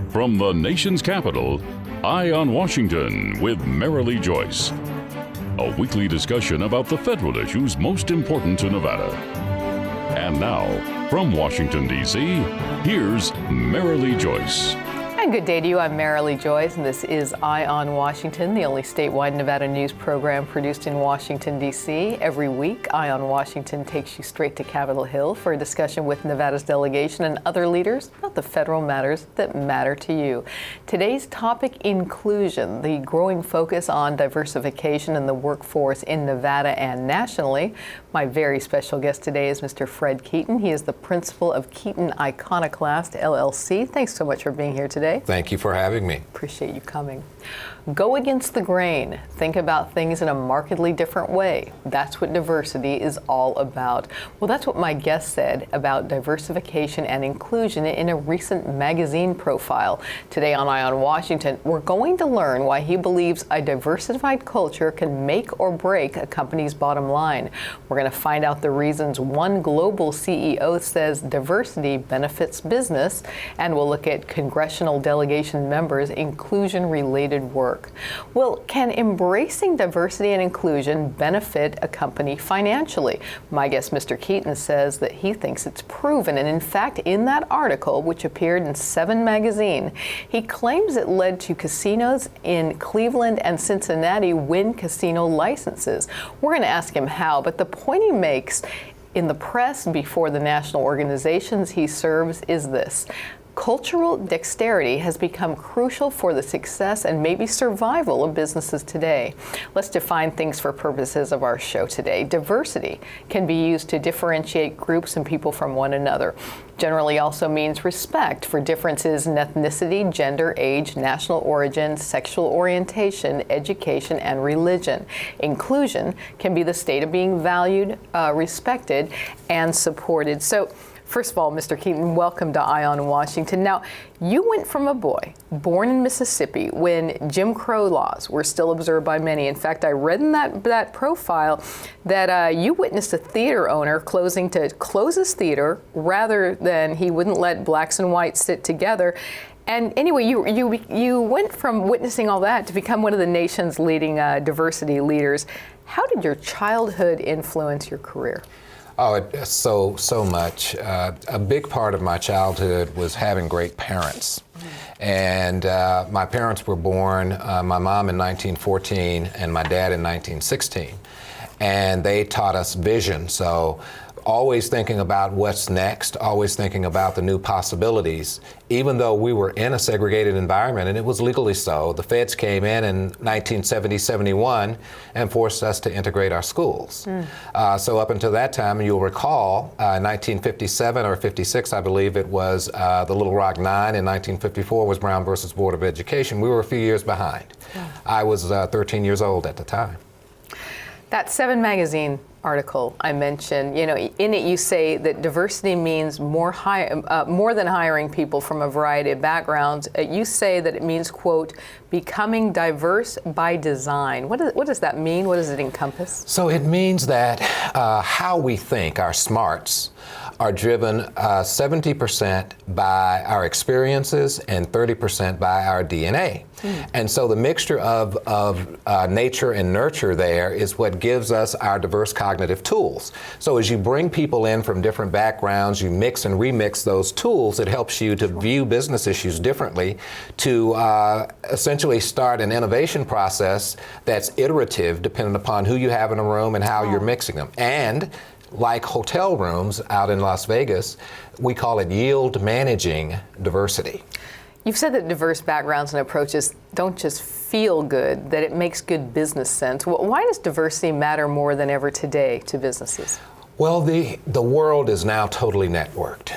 From the nation's capital, Eye on Washington with Marilee Joyce. A weekly discussion about the federal issues most important to Nevada. And now, from Washington, D.C., here's Marilee Joyce. And good day to you. I'm Marilee Joyce, and this is Eye on Washington, the only statewide Nevada news program produced in Washington, D.C. Every week, Eye on Washington takes you straight to Capitol Hill for a discussion with Nevada's delegation and other leaders about the federal matters that matter to you. Today's topic, inclusion, the growing focus on diversification in the workforce in Nevada and nationally. My very special guest today is Mr. Fred Keeton. He is the principal of Keeton Iconoclast, LLC. Thanks so much for being here today. Thank you for having me. Appreciate you coming. Go against the grain. Think about things in a markedly different way. That's what diversity is all about. Well, that's what my guest said about diversification and inclusion in a recent magazine profile. Today on Eye on Washington, we're going to learn why he believes a diversified culture can make or break a company's bottom line. We're going to find out the reasons one global CEO says diversity benefits business, and we'll look at congressional delegation members' inclusion-related work. Well, can embracing diversity and inclusion benefit a company financially? My guest, Mr. Keeton, says that he thinks it's proven. And in fact, in that article, which appeared in 7 magazine, he claims it led to casinos in Cleveland and Cincinnati win casino licenses. We're going to ask him how, but the point he makes in the press before the national organizations he serves is this: cultural dexterity has become crucial for the success and maybe survival of businesses today. Let's define things for purposes of our show today. Diversity can be used to differentiate groups and people from one another. Generally also means respect for differences in ethnicity, gender, age, national origin, sexual orientation, education, and religion. Inclusion can be the state of being valued, respected, and supported. So, first of all, Mr. Keeton, welcome to Eye on Washington. Now, you went from a boy born in Mississippi when Jim Crow laws were still observed by many. In fact, I read in that profile that you witnessed a theater owner closing to close his theater rather than he wouldn't let blacks and whites sit together. And anyway, you went from witnessing all that to become one of the nation's leading diversity leaders. How did your childhood influence your career? Oh, so much. A big part of my childhood was having great parents. And my parents were born, my mom in 1914 and my dad in 1916. And they taught us vision. So always thinking about what's next, always thinking about the new possibilities, even though we were in a segregated environment, and it was legally so. The feds came in 1970-71 and forced us to integrate our schools. So up until that time, you'll recall, 1957 or 56, I believe it was, the Little Rock Nine. In 1954 was Brown versus Board of Education. We were a few years behind. I was 13 years old at the time. That 7 magazine article I mentioned, in it you say that diversity means more than hiring people from a variety of backgrounds. You say that it means, quote, becoming diverse by design. What does that mean? What does it encompass? So it means that how we think, our smarts, are driven 70% by our experiences and 30% by our DNA. And so the mixture of nature and nurture there is what gives us our diverse cognitive tools. So as you bring people in from different backgrounds, you mix and remix those tools, it helps you to view business issues differently, to essentially start an innovation process that's iterative depending upon who you have in a room and how you're mixing them. And like hotel rooms out in Las Vegas, we call it yield managing diversity. You've said that diverse backgrounds and approaches don't just feel good, that it makes good business sense. Why does diversity matter more than ever today to businesses? Well, the world is now totally networked.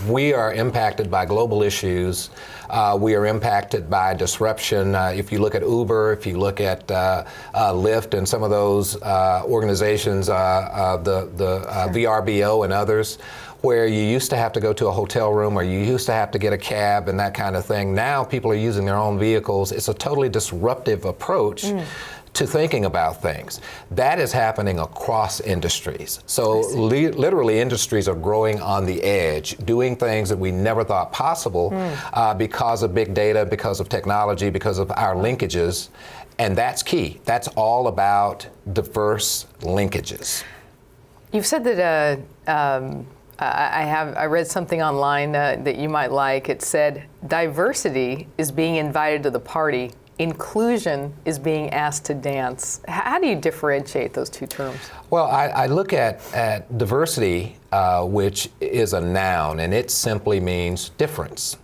We are impacted by global issues. We are impacted by disruption. If you look at Uber, if you look at Lyft and some of those organizations, the VRBO and others, where you used to have to go to a hotel room or you used to have to get a cab and that kind of thing. Now people are using their own vehicles. It's a totally disruptive approach to thinking about things. That is happening across industries. So literally industries are growing on the edge, doing things that we never thought possible because of big data, because of technology, because of our linkages. And that's key. That's all about diverse linkages. You've said that I read something online that you might like. It said, diversity is being invited to the party. Inclusion is being asked to dance. How do you differentiate those two terms? Well, I look at diversity, which is a noun, and it simply means difference.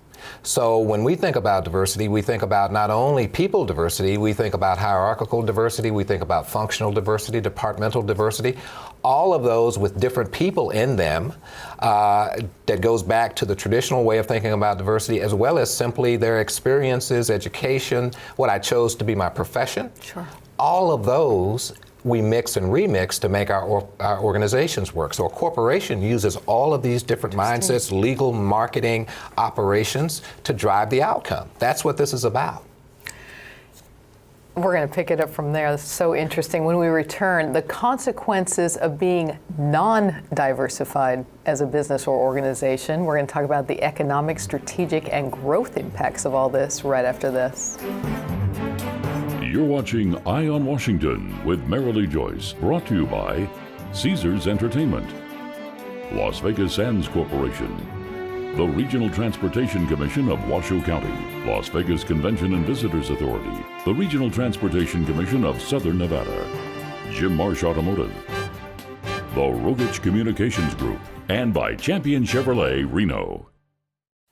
So when we think about diversity, we think about not only people diversity, we think about hierarchical diversity, we think about functional diversity, departmental diversity, all of those with different people in them. That goes back to the traditional way of thinking about diversity, as well as simply their experiences, education, what I chose to be my profession. Sure. All of those we mix and remix to make our organizations work. So a corporation uses all of these different mindsets, legal, marketing, operations, to drive the outcome. That's what this is about. We're going to pick it up from there. That's so interesting. When we return, the consequences of being non-diversified as a business or organization. We're going to talk about the economic, strategic, and growth impacts of all this right after this. You're watching Eye on Washington with Marilee Joyce, brought to you by Caesars Entertainment, Las Vegas Sands Corporation, the Regional Transportation Commission of Washoe County, Las Vegas Convention and Visitors Authority, the Regional Transportation Commission of Southern Nevada, Jim Marsh Automotive, the Rogich Communications Group, and by Champion Chevrolet Reno.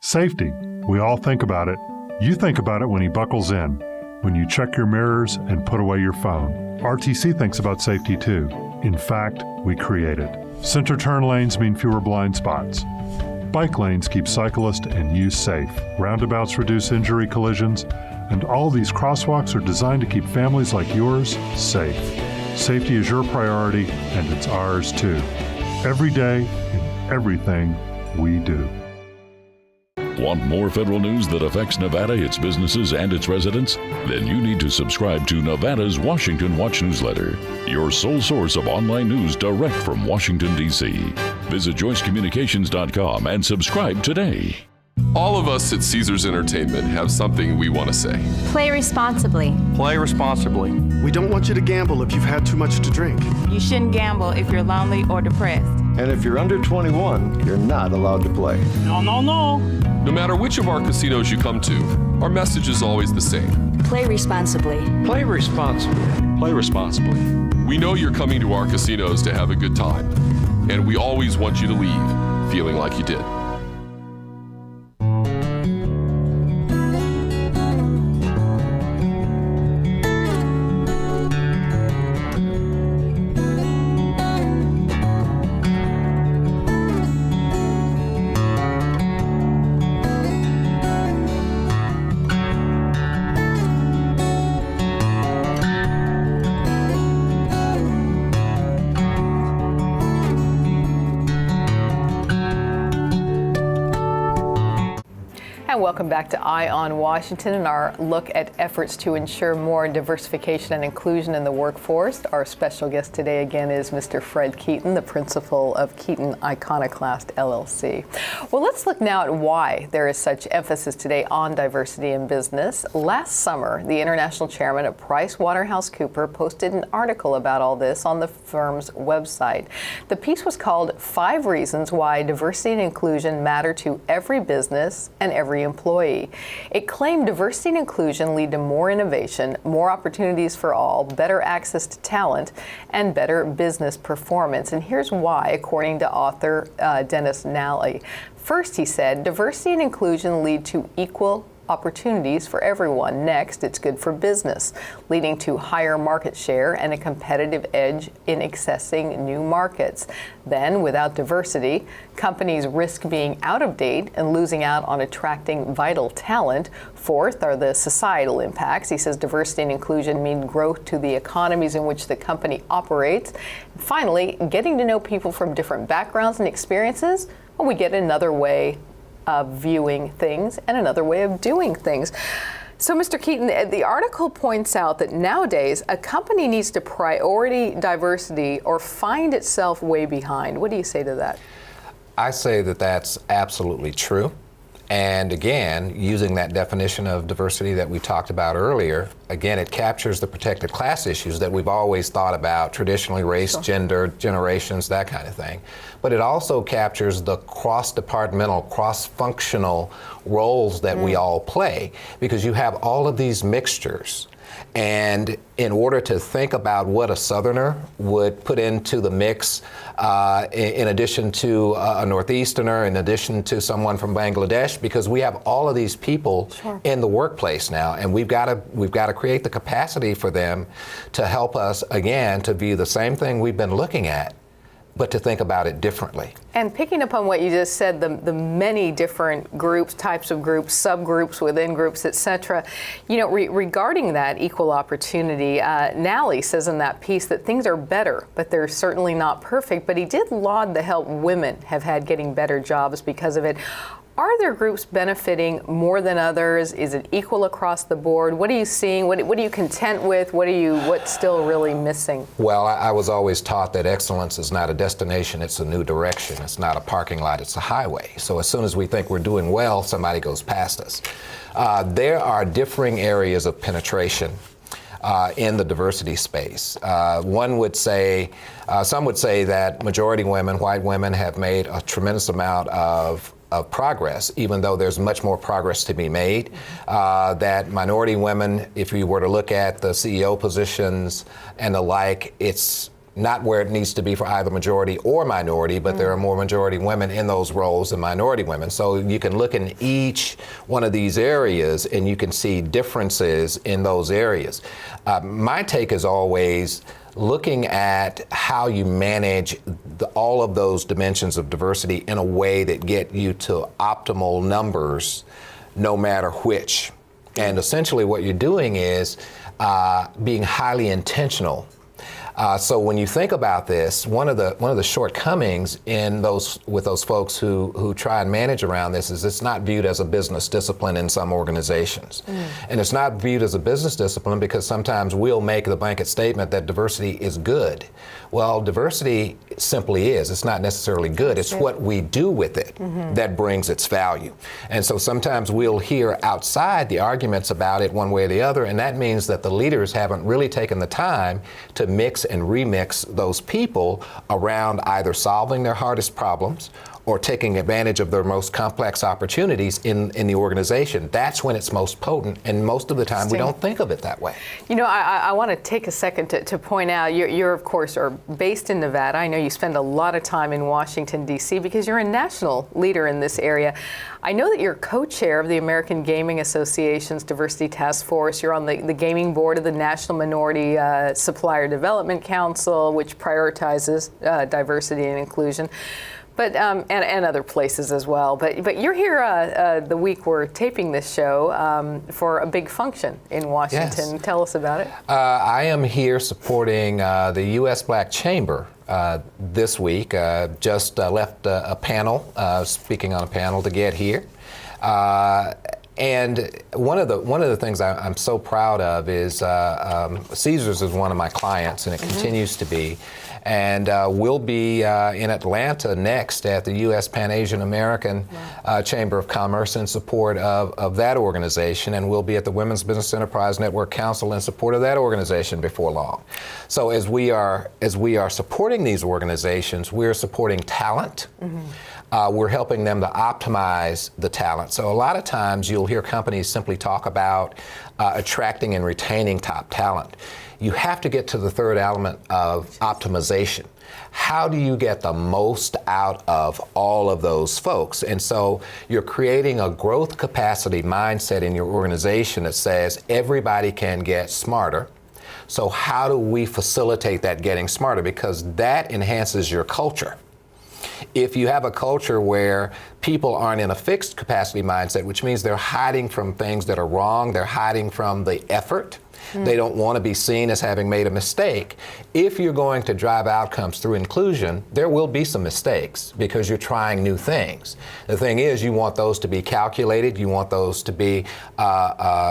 Safety. We all think about it. You think about it when he buckles in, when you check your mirrors and put away your phone. RTC thinks about safety too. In fact, we create it. Center turn lanes mean fewer blind spots. Bike lanes keep cyclists and you safe. Roundabouts reduce injury collisions. And all these crosswalks are designed to keep families like yours safe. Safety is your priority, and it's ours too. Every day, in everything we do. Want more federal news that affects Nevada, its businesses, and its residents? Then you need to subscribe to Nevada's Washington Watch newsletter, your sole source of online news direct from Washington, D.C. Visit joycecommunications.com and subscribe today. All of us at Caesars Entertainment have something we want to say. Play responsibly. Play responsibly. We don't want you to gamble if you've had too much to drink. You shouldn't gamble if you're lonely or depressed. And if you're under 21, you're not allowed to play. No. No matter which of our casinos you come to, our message is always the same. Play responsibly. Play responsibly. Play responsibly. We know you're coming to our casinos to have a good time, and we always want you to leave feeling like you did. And welcome back to Eye on Washington and our look at efforts to ensure more diversification and inclusion in the workforce. Our special guest today again is Mr. Fred Keeton, the principal of Keeton Iconoclast LLC. Well, let's look now at why there is such emphasis today on diversity in business. Last summer, the international chairman of PricewaterhouseCoopers posted an article about all this on the firm's website. The piece was called 5 Reasons Why Diversity and Inclusion Matter to Every Business and Every Employee. It claimed diversity and inclusion lead to more innovation, more opportunities for all, better access to talent, and better business performance. And here's why, according to author Dennis Nally. First, he said, diversity and inclusion lead to equal opportunities for everyone. Next, it's good for business, leading to higher market share and a competitive edge in accessing new markets. Then, without diversity, companies risk being out of date and losing out on attracting vital talent. Fourth are the societal impacts. He says diversity and inclusion mean growth to the economies in which the company operates. And finally, getting to know people from different backgrounds and experiences, we get another way of viewing things and another way of doing things. So, Mr. Keeton, the article points out that nowadays a company needs to priority diversity or find itself way behind. What do you say to that? I say that that's absolutely true. And again, using that definition of diversity that we talked about earlier, again, it captures the protected class issues that we've always thought about, traditionally race, gender, generations, that kind of thing. But it also captures the cross-departmental, cross-functional roles that we all play, because you have all of these mixtures. And in order to think about what a Southerner would put into the mix, in addition to a Northeasterner, in addition to someone from Bangladesh, because we have all of these people in the workplace now, and we've got to create the capacity for them to help us, again, to view the same thing we've been looking at, but to think about it differently. And picking up on what you just said, the many different groups, types of groups, subgroups within groups, et cetera, you know, regarding that equal opportunity, Nally says in that piece that things are better, but they're certainly not perfect. But he did laud the help women have had getting better jobs because of it. Are there groups benefiting more than others? Is it equal across the board? What are you seeing? What are you content with? What's still really missing? Well, I was always taught that excellence is not a destination, it's a new direction. It's not a parking lot, it's a highway. So as soon as we think we're doing well, somebody goes past us. There are differing areas of penetration in the diversity space. Some would say that majority women, white women, have made a tremendous amount of progress, even though there's much more progress to be made. That minority women, if you were to look at the CEO positions and the like, it's not where it needs to be for either majority or minority, but there are more majority women in those roles than minority women. So you can look in each one of these areas and you can see differences in those areas. My take is always looking at how you manage all of those dimensions of diversity in a way that get you to optimal numbers, no matter which. And essentially what you're doing is being highly intentional. So when you think about this, one of the shortcomings with those folks who try and manage around this is it's not viewed as a business discipline in some organizations. And it's not viewed as a business discipline because sometimes we'll make the blanket statement that diversity is good. Well, diversity simply is. It's not necessarily good. It's what we do with it that brings its value. And so sometimes we'll hear outside the arguments about it one way or the other, and that means that the leaders haven't really taken the time to mix and remix those people around either solving their hardest problems or taking advantage of their most complex opportunities in the organization. That's when it's most potent, and most of the time we don't think of it that way. You know, I want to take a second to point out, you're of course are based in Nevada. I know you spend a lot of time in Washington, D.C. because you're a national leader in this area. I know that you're co-chair of the American Gaming Association's Diversity Task Force. You're on the gaming board of the National Minority Supplier Development Council, which prioritizes diversity and inclusion. But and other places as well. But you're here the week we're taping this show for a big function in Washington. Yes. Tell us about it. I am here supporting the U.S. Black Chamber this week. Just left a panel, speaking on a panel to get here. And one of the things I'm so proud of is Caesars is one of my clients, and it continues to be. And we'll be in Atlanta next at the U.S. Pan-Asian American Chamber of Commerce in support of that organization, and we'll be at the Women's Business Enterprise Network Council in support of that organization before long. So as we are supporting these organizations, we're supporting talent. We're helping them to optimize the talent. So a lot of times you'll hear companies simply talk about attracting and retaining top talent. You have to get to the third element of optimization. How do you get the most out of all of those folks? And so you're creating a growth capacity mindset in your organization that says everybody can get smarter. So how do we facilitate that getting smarter? Because that enhances your culture. If you have a culture where people aren't in a fixed capacity mindset, which means they're hiding from things that are wrong, they're hiding from the effort, they don't want to be seen as having made a mistake. If you're going to drive outcomes through inclusion, there will be some mistakes because you're trying new things. The thing is, you want those to be calculated. You want those to be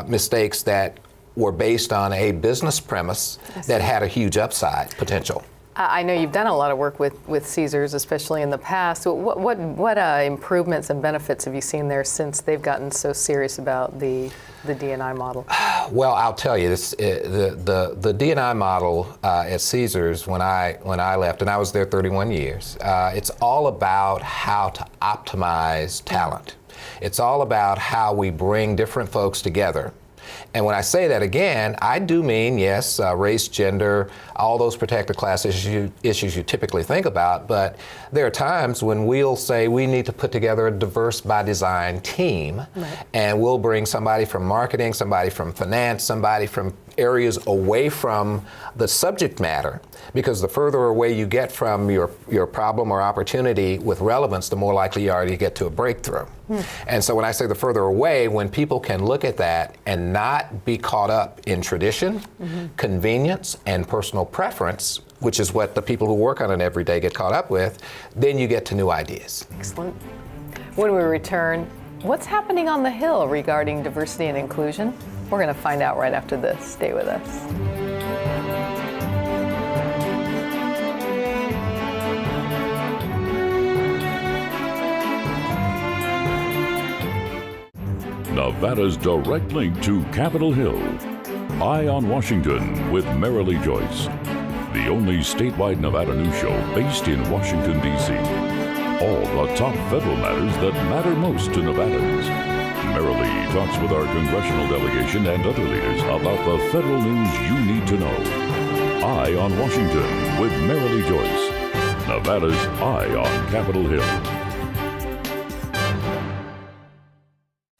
mistakes that were based on a business premise that had a huge upside potential. I know you've done a lot of work with Caesars, especially in the past. What improvements and benefits have you seen there since they've gotten so serious about the D&I model? Well, I'll tell you, the D&I model at Caesars when I left, and I was there 31 years, it's all about how to optimize talent. It's all about how we bring different folks together. And when I say that again, I do mean, yes, race, gender, all those protected class issues you typically think about, but there are times when we'll say we need to put together a diverse by design team, and we'll bring somebody from marketing, somebody from finance, somebody from areas away from the subject matter, because the further away you get from your problem or opportunity with relevance, the more likely you are to get to a breakthrough. And so when I say the further away, when people can look at that and not be caught up in tradition, convenience, and personal preference, which is what the people who work on it every day get caught up with, then you get to new ideas. Excellent. When we return, what's happening on the Hill regarding diversity and inclusion? We're going to find out right after this. Stay with us. Nevada's direct link to Capitol Hill. Eye on Washington with Marilee Joyce. The only statewide Nevada news show based in Washington, D.C. All the top federal matters that matter most to Nevadans. Marilee talks with our congressional delegation and other leaders about the federal news you need to know. Eye on Washington with Marilee Joyce. Nevada's Eye on Capitol Hill.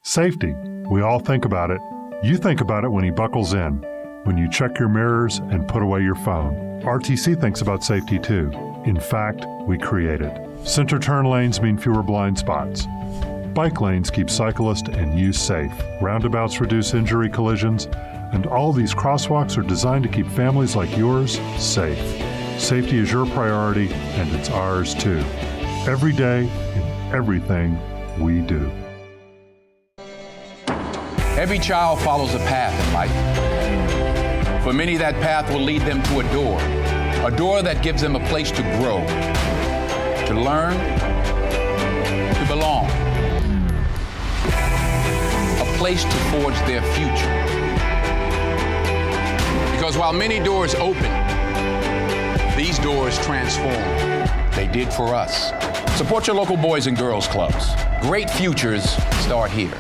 Safety. We all think about it. You think about it when he buckles in, when you check your mirrors and put away your phone. RTC thinks about safety too. In fact, we create it. Center turn lanes mean fewer blind spots. Bike lanes keep cyclists and you safe. Roundabouts reduce injury collisions, and all these crosswalks are designed to keep families like yours safe. Safety is your priority, and it's ours too. Every day, in everything we do. Every child follows a path in life. For many, that path will lead them to a door that gives them a place to grow, to learn, to belong, a place to forge their future. Because while many doors open, these doors transform. They did for us. Support your local Boys and Girls Clubs. Great futures start here.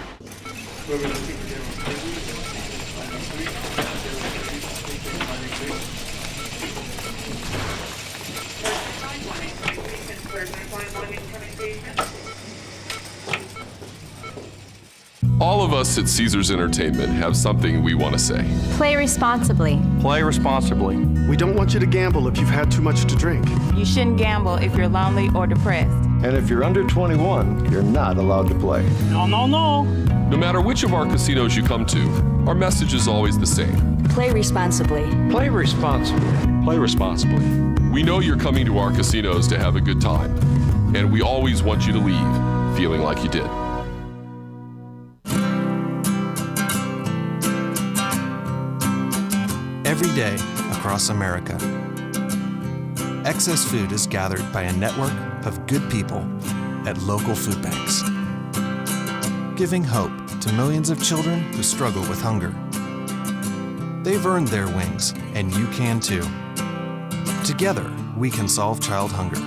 All of us at Caesars Entertainment have something we want to say. Play responsibly. Play responsibly. We don't want you to gamble if you've had too much to drink. You shouldn't gamble if you're lonely or depressed. And if you're under 21, you're not allowed to play. No, no, no. No matter which of our casinos you come to, our message is always the same. Play responsibly. Play responsibly. Play responsibly. We know you're coming to our casinos to have a good time, and we always want you to leave feeling like you did. Every day across America, excess food is gathered by a network of good people at local food banks, giving hope to millions of children who struggle with hunger. They've earned their wings, and you can too. Together, we can solve child hunger.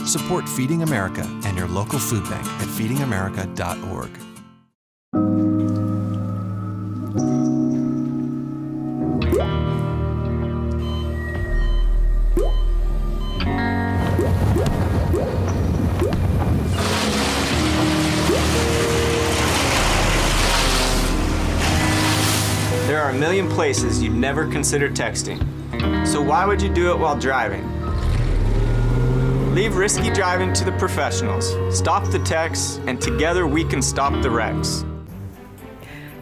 Support Feeding America and your local food bank at feedingamerica.org. There are a million places you'd never consider texting. So why would you do it while driving? Leave risky driving to the professionals. Stop the texts, and together we can stop the wrecks.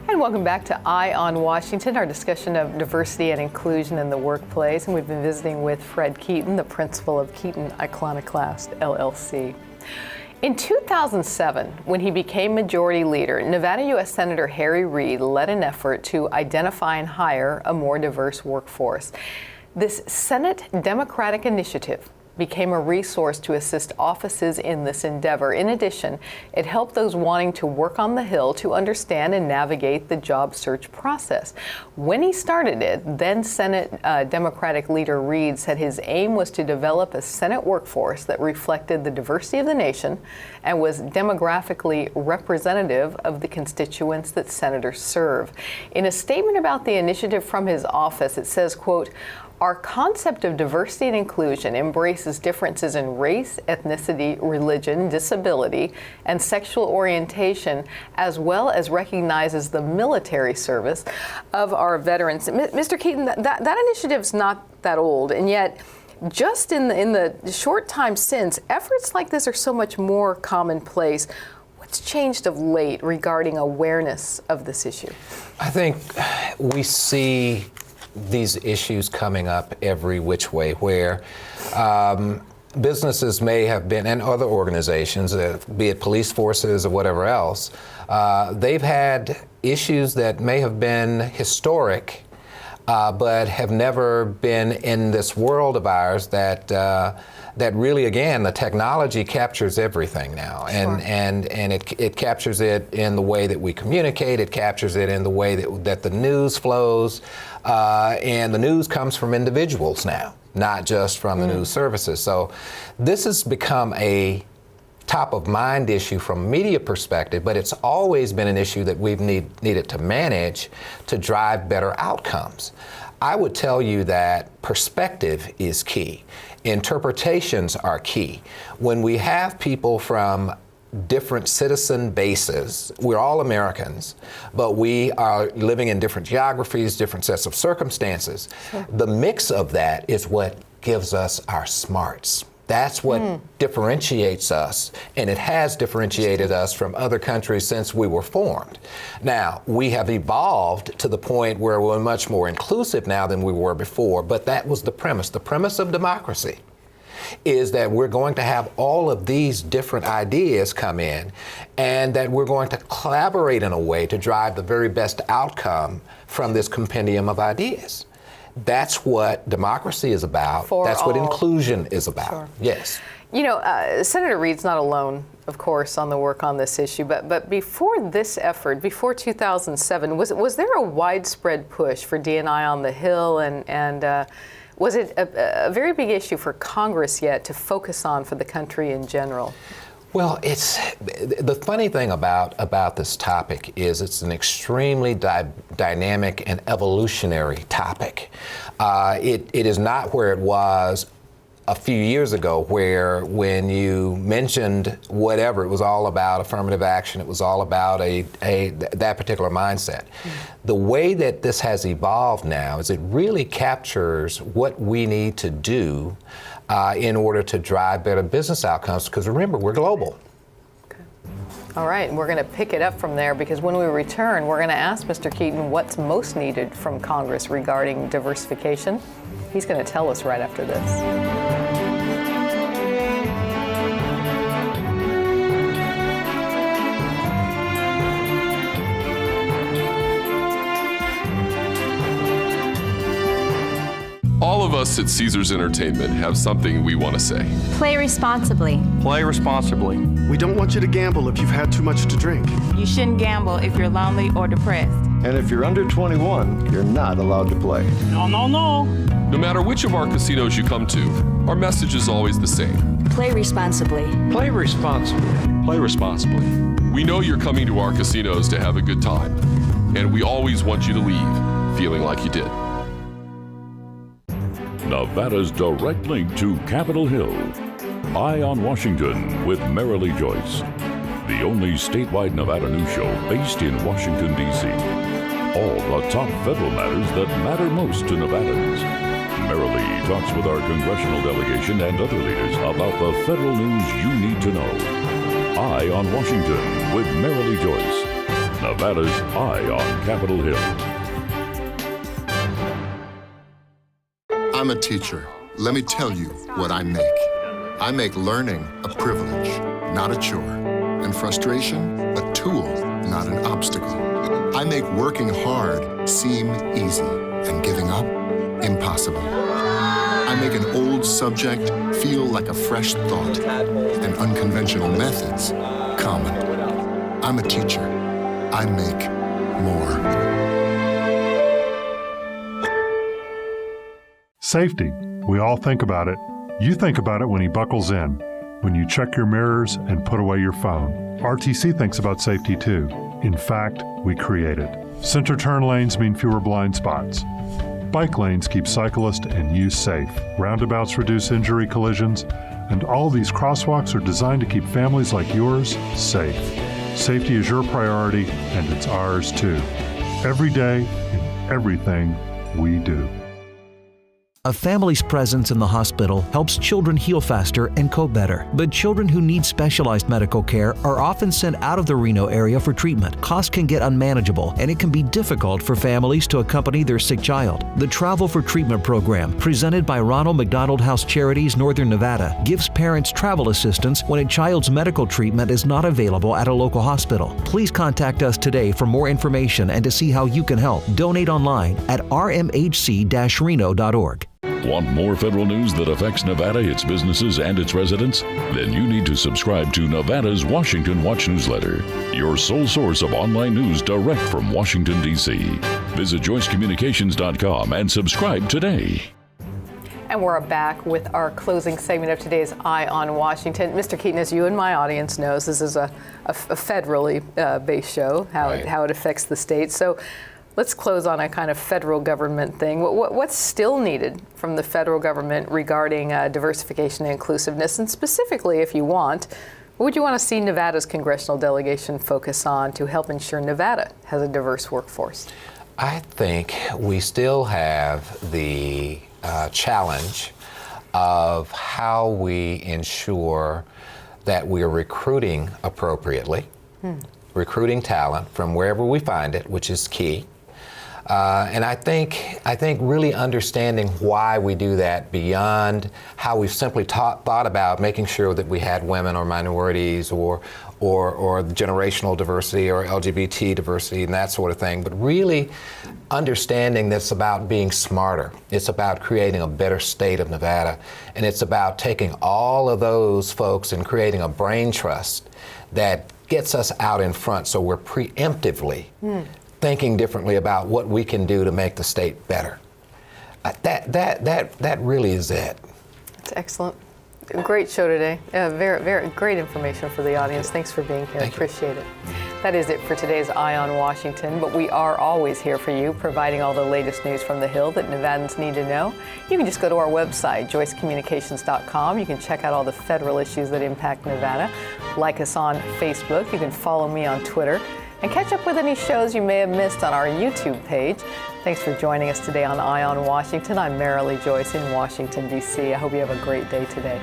And welcome back to Eye on Washington, our discussion of diversity and inclusion in the workplace. And we've been visiting with Fred Keeton, the principal of Keeton Iconoclast, LLC. In 2007, when he became majority leader, Nevada U.S. Senator Harry Reid led an effort to identify and hire a more diverse workforce. This Senate Democratic initiative became a resource to assist offices in this endeavor. In addition, it helped those wanting to work on the Hill to understand and navigate the job search process. When he started it, then Senate Democratic leader Reid said his aim was to develop a Senate workforce that reflected the diversity of the nation and was demographically representative of the constituents that senators serve. In a statement about the initiative from his office, it says, quote, "Our concept of diversity and inclusion embraces differences in race, ethnicity, religion, disability, and sexual orientation, as well as recognizes the military service of our veterans." Mr. Keeton, that initiative's not that old, and yet just in the short time since, efforts like this are so much more commonplace. What's changed of late regarding awareness of this issue? I think we see these issues coming up every which way, where businesses may have been, and other organizations, be it police forces or whatever else, they've had issues that may have been historic, but have never been in this world of ours that really, again, the technology captures everything now. Sure. And it captures it in the way that we communicate, it captures it in the way that the news flows, and the news comes from individuals now, not just from the news services. So this has become a top of mind issue from a media perspective, but it's always been an issue that we've needed to manage to drive better outcomes. I would tell you that perspective is key. Interpretations are key. When we have people from different citizen bases, we're all Americans, but we are living in different geographies, different sets of circumstances. Sure. The mix of that is what gives us our smarts. That's what differentiates us, and it has differentiated us from other countries since we were formed. Now, we have evolved to the point where we're much more inclusive now than we were before, but that was the premise. The premise of democracy is that we're going to have all of these different ideas come in, and that we're going to collaborate in a way to drive the very best outcome from this compendium of ideas. That's what democracy is about. That's what inclusion is about. Sure. Yes. You know, Senator Reid's not alone, of course, on the work on this issue, but before this effort, before 2007, was there a widespread push for D&I on the Hill, and was it a very big issue for Congress yet to focus on for the country in general? Well, it's the funny thing about this topic is it's an extremely dynamic and evolutionary topic. It is not where it was a few years ago, where when you mentioned whatever, it was all about affirmative action. It was all about that particular mindset. The way that this has evolved now is it really captures what we need to do in order to drive better business outcomes, because remember, we're global. Okay. All right, we're going to pick it up from there, because when we return, we're going to ask Mr. Keeton what's most needed from Congress regarding diversification. He's going to tell us right after this. All of us at Caesars Entertainment have something we want to say. Play responsibly. Play responsibly. We don't want you to gamble if you've had too much to drink. You shouldn't gamble if you're lonely or depressed. And if you're under 21, you're not allowed to play. No, no, no. No matter which of our casinos you come to, our message is always the same. Play responsibly. Play responsibly. Play responsibly. We know you're coming to our casinos to have a good time, and we always want you to leave feeling like you did. Nevada's direct link to Capitol Hill. Eye on Washington with Marilee Joyce. The only statewide Nevada news show based in Washington, D.C. All the top federal matters that matter most to Nevadans. Marilee talks with our congressional delegation and other leaders about the federal news you need to know. Eye on Washington with Marilee Joyce, Nevada's Eye on Capitol Hill. I'm a teacher. Let me tell you what I make. I make learning a privilege, not a chore, and frustration a tool, not an obstacle. I make working hard seem easy and giving up impossible. I make an old subject feel like a fresh thought and unconventional methods common. I'm a teacher. I make more. Safety. We all think about it. You think about it when he buckles in, when you check your mirrors and put away your phone. RTC thinks about safety too. In fact, we create it. Center turn lanes mean fewer blind spots. Bike lanes keep cyclists and you safe. Roundabouts reduce injury collisions. And all these crosswalks are designed to keep families like yours safe. Safety is your priority, and it's ours too. Every day, in everything we do. A family's presence in the hospital helps children heal faster and cope better. But children who need specialized medical care are often sent out of the Reno area for treatment. Costs can get unmanageable, and it can be difficult for families to accompany their sick child. The Travel for Treatment program, presented by Ronald McDonald House Charities Northern Nevada, gives parents travel assistance when a child's medical treatment is not available at a local hospital. Please contact us today for more information and to see how you can help. Donate online at rmhc-reno.org. Want more federal news that affects Nevada, its businesses, and its residents? Then you need to subscribe to Nevada's Washington Watch newsletter, your sole source of online news direct from Washington, D.C. Visit joycecommunications.com and subscribe today. And we're back with our closing segment of today's Eye on Washington. Mr. Keeton, as you and my audience knows, this is a federally based show, how it affects the state. So let's close on a kind of federal government thing. What's still needed from the federal government regarding diversification and inclusiveness? And specifically, if you want, what would you want to see Nevada's congressional delegation focus on to help ensure Nevada has a diverse workforce? I think we still have the challenge of how we ensure that we are recruiting appropriately, recruiting talent from wherever we find it, which is key. And I think really understanding why we do that beyond how we've simply thought about making sure that we had women or minorities or generational diversity or LGBT diversity and that sort of thing, but really understanding that it's about being smarter. It's about creating a better state of Nevada, and it's about taking all of those folks and creating a brain trust that gets us out in front so we're preemptively thinking differently about what we can do to make the state better. That really is it. That's excellent. Great show today. Very, very great information for the audience. Thanks for being here. Appreciate it. That is it for today's Eye on Washington, but we are always here for you, providing all the latest news from the Hill that Nevadans need to know. You can just go to our website, joycecommunications.com. You can check out all the federal issues that impact Nevada. Like us on Facebook. You can follow me on Twitter. And catch up with any shows you may have missed on our YouTube page. Thanks for joining us today on Eye on Washington. I'm Marilee Joyce in Washington, D.C. I hope you have a great day today.